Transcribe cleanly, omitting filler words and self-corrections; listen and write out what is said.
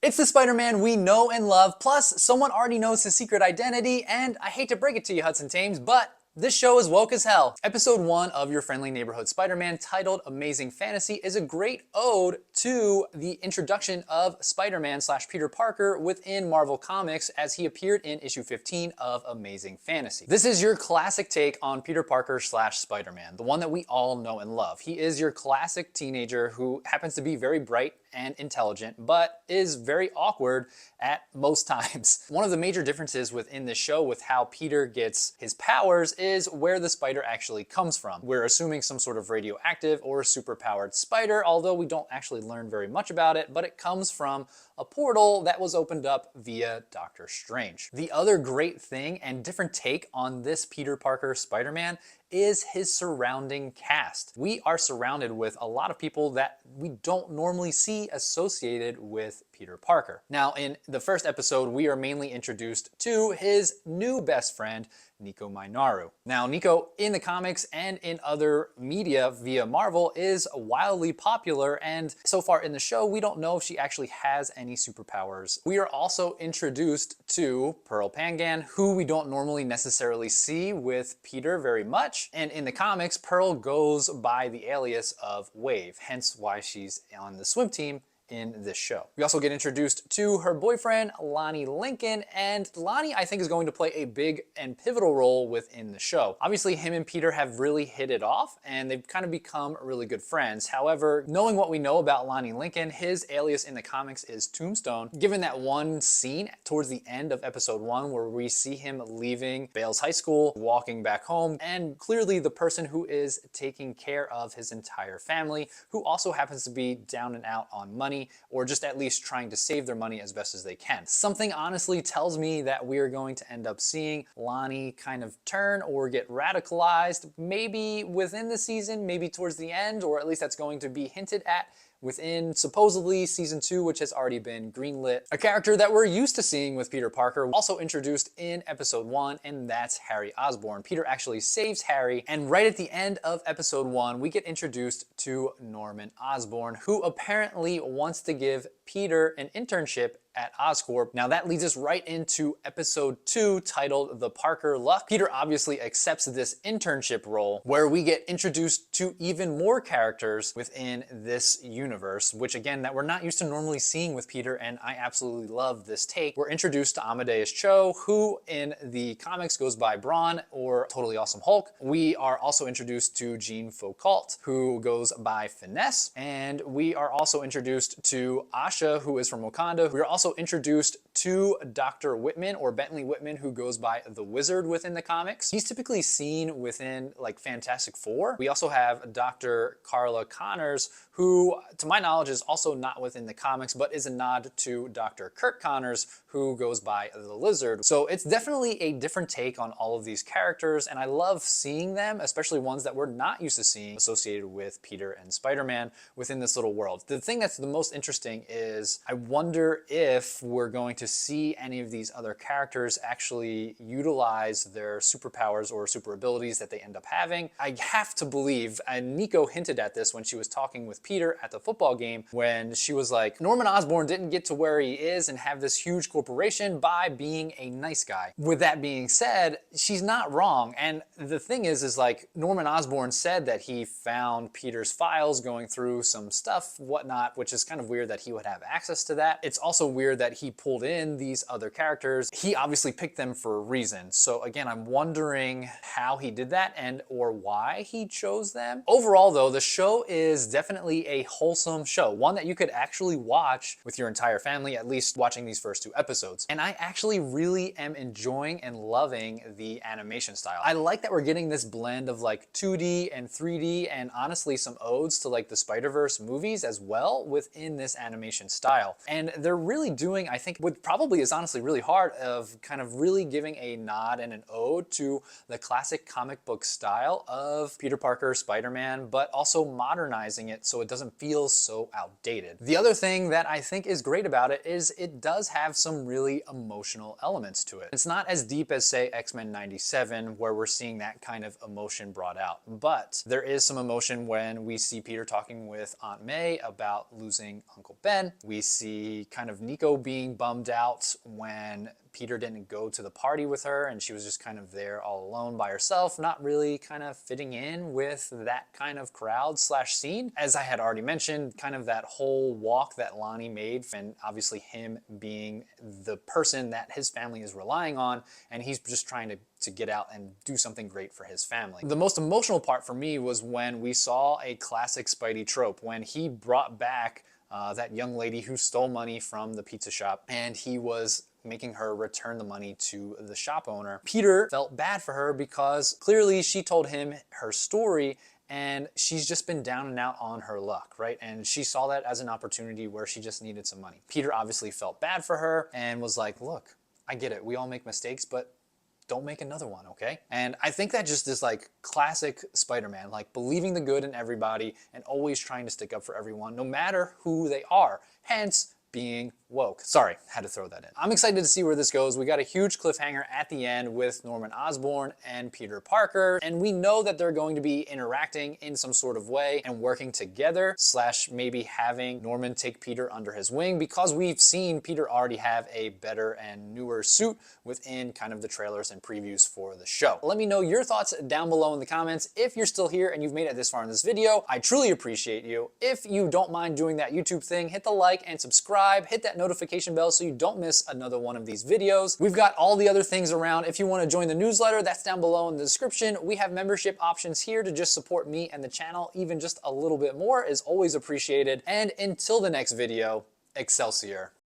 It's the Spider-Man we know and love, plus someone already knows his secret identity, and I hate to break it to you, Hudson Thames, but this show is woke as hell. Episode 1 of your friendly neighborhood Spider-Man, titled Amazing Fantasy, is a great ode to the introduction of Spider-Man / Peter Parker within Marvel Comics as he appeared in issue 15 of Amazing Fantasy. This is your classic take on Peter Parker / Spider-Man, the one that we all know and love. He is your classic teenager who happens to be very bright and intelligent, but is very awkward at most times. One of the major differences within this show with how Peter gets his powers is where the spider actually comes from. We're assuming some sort of radioactive or superpowered spider, although we don't actually learn very much about it, but it comes from a portal that was opened up via Doctor Strange. The other great thing and different take on this Peter Parker Spider-Man is his surrounding cast. We are surrounded with a lot of people that we don't normally see associated with Peter Parker. Now, in the first episode, we are mainly introduced to his new best friend, Nico Minoru. Now, Nico in the comics and in other media via Marvel is wildly popular, and so far in the show, we don't know if she actually has any superpowers. We are also introduced to Pearl Pangan, who we don't normally necessarily see with Peter very much, and in the comics, Pearl goes by the alias of Wave, hence why she's on the swim team in this show. We also get introduced to her boyfriend, Lonnie Lincoln, and Lonnie, I think, is going to play a big and pivotal role within the show. Obviously, him and Peter have really hit it off, and they've kind of become really good friends. However, knowing what we know about Lonnie Lincoln, his alias in the comics is Tombstone. Given that one scene towards the end of episode 1 where we see him leaving Bales High School, walking back home, and clearly the person who is taking care of his entire family, who also happens to be down and out on money, or just at least trying to save their money as best as they can. Something honestly tells me that we are going to end up seeing Lonnie kind of turn or get radicalized, maybe within the season, maybe towards the end, or at least that's going to be hinted at within supposedly season 2, which has already been greenlit. A character that we're used to seeing with Peter Parker, also introduced in episode 1, and that's Harry Osborn. Peter actually saves Harry, and right at the end of episode 1, we get introduced to Norman Osborn, who apparently wants to give Peter an internship at Oscorp. Now that leads us right into episode 2, titled The Parker Luck. Peter obviously accepts this internship role, where we get introduced to even more characters within this universe, which again, that we're not used to normally seeing with Peter, and I absolutely love this take. We're introduced to Amadeus Cho, who in the comics goes by Brawn or Totally Awesome Hulk. We are also introduced to Jean Foucault, who goes by Finesse, and we are also introduced to Asha, who is from Wakanda. We are also introduced to Dr. Whitman, or Bentley Whitman, who goes by the Wizard within the comics. He's typically seen within like Fantastic Four. We also have Dr. Carla Connors, who to my knowledge is also not within the comics, but is a nod to Dr. Kurt Connors, who goes by the Lizard. So it's definitely a different take on all of these characters, and I love seeing them, especially ones that we're not used to seeing associated with Peter and Spider-Man within this little world. The thing that's the most interesting is I wonder if we're going to see any of these other characters actually utilize their superpowers or super abilities that they end up having. I have to believe, and Nico hinted at this when she was talking with Peter at the football game, when she was like, Norman Osborn didn't get to where he is and have this huge corporation by being a nice guy. With that being said, she's not wrong. And the thing is like Norman Osborn said that he found Peter's files going through some stuff, whatnot, which is kind of weird that he would have access to that. It's also weird that he pulled in these other characters. He obviously picked them for a reason. So again, I'm wondering how he did that and or why he chose them. Overall though, the show is definitely a wholesome show, one that you could actually watch with your entire family, at least watching these first 2 episodes. And I actually really am enjoying and loving the animation style. I like that we're getting this blend of like 2D and 3D, and honestly some odes to like the Spider-Verse movies as well within this animation style. And they're really doing, I think, with probably is honestly really hard of kind of really giving a nod and an ode to the classic comic book style of Peter Parker, Spider-Man, but also modernizing it so it doesn't feel so outdated. The other thing that I think is great about it is it does have some really emotional elements to it. It's not as deep as, say, X-Men 97, where we're seeing that kind of emotion brought out, but there is some emotion when we see Peter talking with Aunt May about losing Uncle Ben. We see kind of Nico being bummed out when Peter didn't go to the party with her and she was just kind of there all alone by herself, not really kind of fitting in with that kind of crowd slash scene. As I had already mentioned, kind of that whole walk that Lonnie made, and obviously him being the person that his family is relying on, and he's just trying to get out and do something great for his family. The most emotional part for me was when we saw a classic Spidey trope, when he brought back that young lady who stole money from the pizza shop, and he was making her return the money to the shop owner. Peter felt bad for her because clearly she told him her story and she's just been down and out on her luck, right? And she saw that as an opportunity where she just needed some money. Peter obviously felt bad for her and was like, look, I get it, we all make mistakes, but don't make another one, okay? And I think that just is like classic Spider-Man, like believing the good in everybody and always trying to stick up for everyone, no matter who they are. Hence, being woke. Sorry, had to throw that in. I'm excited to see where this goes. We got a huge cliffhanger at the end with Norman Osborn and Peter Parker, and we know that they're going to be interacting in some sort of way and working together, slash maybe having Norman take Peter under his wing, because we've seen Peter already have a better and newer suit within kind of the trailers and previews for the show. Let me know your thoughts down below in the comments. If you're still here and you've made it this far in this video, I truly appreciate you. If you don't mind doing that YouTube thing, hit the like and subscribe, hit that notification bell so you don't miss another one of these videos. We've got all the other things around. If you want to join the newsletter, that's down below in the description. We have membership options here to just support me and the channel. Even just a little bit more is always appreciated. And until the next video, Excelsior.